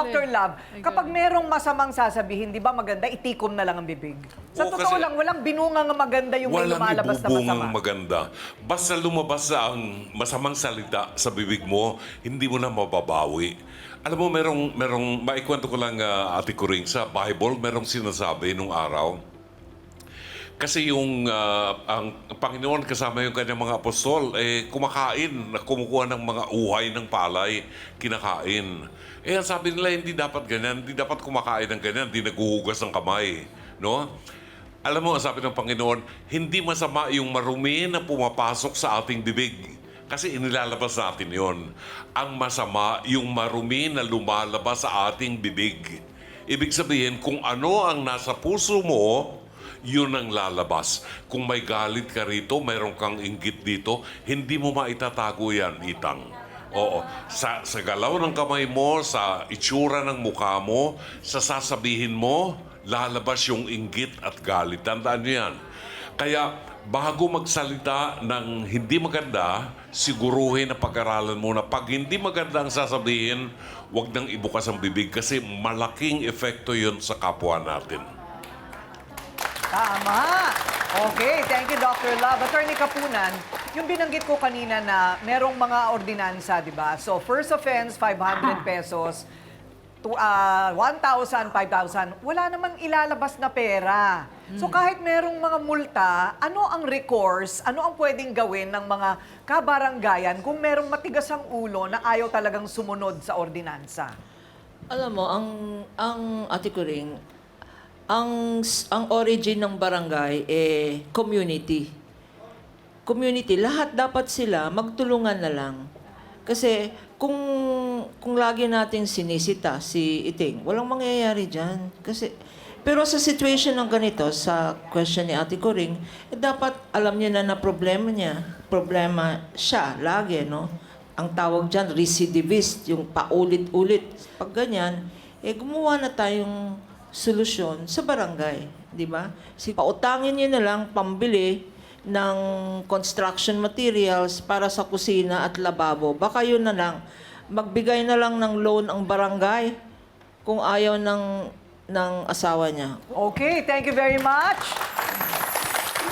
Dr. Love, kapag merong masamang sasabihin, di ba maganda, itikom na lang ang bibig? Sa Oo, totoo kasi lang, walang binungang maganda yung may walang lumalabas na ibubungang masama. maganda. Basta lumabas ang masamang salita sa bibig mo, hindi mo na mababawi. Alam mo, maikwento ko lang, Ate Kuring, sa Bible, merong sinasabi nung araw. Kasi ang Panginoon kasama yung kanyang mga apostol, kumakain, kumukuha ng mga uhay ng palay, kinakain. Ang sabi nila, hindi dapat ganyan, hindi dapat kumakain ng ganyan, hindi naghuhugas ng kamay. No? Alam mo, ang sabi ng Panginoon, hindi masama yung marumi na pumapasok sa ating bibig. Kasi inilalabas natin yon. Ang masama, yung marumi na lumalabas sa ating bibig. Ibig sabihin, kung ano ang nasa puso mo, yun ang lalabas. Kung may galit ka rito, mayroon kang inggit dito, hindi mo maitatago yan, Itang. Oo. Sa galaw ng kamay mo, sa itsura ng mukha mo, sa sasabihin mo, lalabas yung inggit at galit. Tandaan niyo yan. Kaya, bago magsalita ng hindi maganda, siguruhin na pag-aralan muna. Pag hindi maganda ang sasabihin, huwag nang ibukas ang bibig kasi malaking epekto yun sa kapwa natin. Tama. Okay, thank you, Dr. Love. Attorney Kapunan, yung binanggit ko kanina na merong mga ordinansa, di ba? So, first offense, 500 pesos. 1,000, 5,000. Wala namang ilalabas na pera. So, kahit merong mga multa, ano ang recourse, ano ang pwedeng gawin ng mga kabaranggayan kung merong matigas ang ulo na ayaw talagang sumunod sa ordinansa? Alam mo, ang Ate Kuring, ang origin ng barangay community. Community, lahat dapat sila magtulungan na lang. Kasi kung lagi nating sinisita si Iting, walang mangyayari diyan. Pero sa situation ng ganito, sa question ni Ate Coring, dapat alam niya na problema siya lagi, no? Ang tawag diyan recidivist, yung paulit-ulit. Pag ganyan, gumawa na tayong solusyon sa barangay, di ba? Pautangin niyo na lang pambili ng construction materials para sa kusina at lababo. Baka yun na lang. Magbigay na lang ng loan ang barangay kung ayaw ng asawa niya. Okay, thank you very much.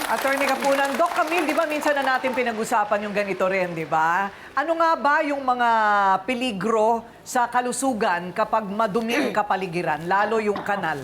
Attorney Kapunan, Doc Camille, di ba minsan na natin pinag-usapan yung ganito rin, di ba? Ano nga ba yung mga peligro sa kalusugan kapag madumi ang kapaligiran, lalo yung kanal?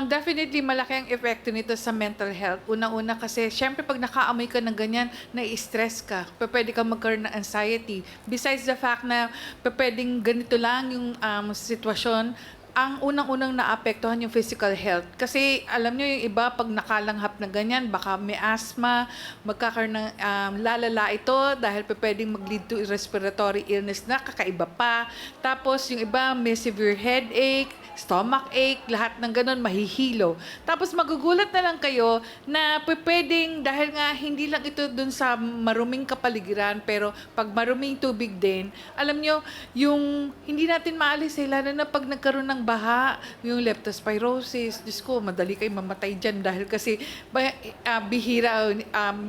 Definitely malaki ang epekto nito sa mental health. Una-una kasi, syempre pag nakaamoy ka ng ganyan, nai-stress ka. Pwede kang magkaroon ng anxiety. Besides the fact na pwedeng ganito lang yung sitwasyon, ang unang-unang naapektuhan yung physical health. Kasi alam nyo yung iba, pag nakalanghap na ganyan, baka may asthma, magkakaroon ng lalala ito dahil pwedeng mag-lead to respiratory illness na kakaiba pa. Tapos yung iba, may severe headache, stomach ache, lahat ng ganun, mahihilo. Tapos magugulat na lang kayo na pwedeng, dahil nga hindi lang ito dun sa maruming kapaligiran, pero pag maruming tubig din, alam nyo, yung hindi natin maalis lalo na pag nagkaroon ng baha, yung leptospirosis, Diyos ko, madali kayo mamatay dyan dahil kasi bihira,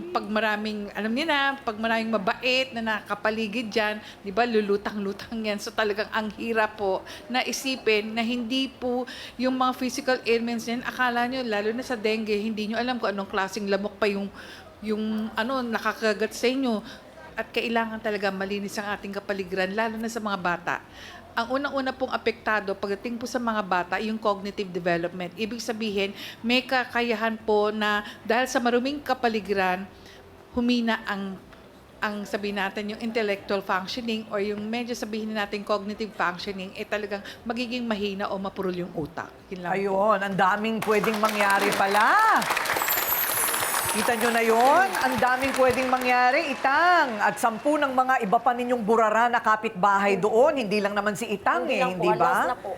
pag maraming, alam niyo na, pag maraming mabait na nakapaligid dyan, di ba, lulutang-lutang yan. So talagang ang hirap po na isipin na hindi po yung mga physical ailments yan, akala nyo, lalo na sa dengue, hindi nyo alam kung anong klaseng lamok pa yung nakakagat sa inyo. At kailangan talaga malinis ang ating kapaligiran, lalo na sa mga bata. Ang unang-una pong apektado pagdating po sa mga bata, yung cognitive development. Ibig sabihin, may kakayahan po na dahil sa maruming kapaligiran, humina ang sabihin natin yung intellectual functioning or yung medyo sabihin natin cognitive functioning, talagang magiging mahina o mapurol yung utak. Ayun, ang daming pwedeng mangyari pala. Kita nyo na yon, ang daming pwedeng mangyari, Itang. At 10 ng mga iba pa ninyong burara na kapitbahay doon, hindi lang naman si Itang Hindi lang po, hindi ba? alas na po.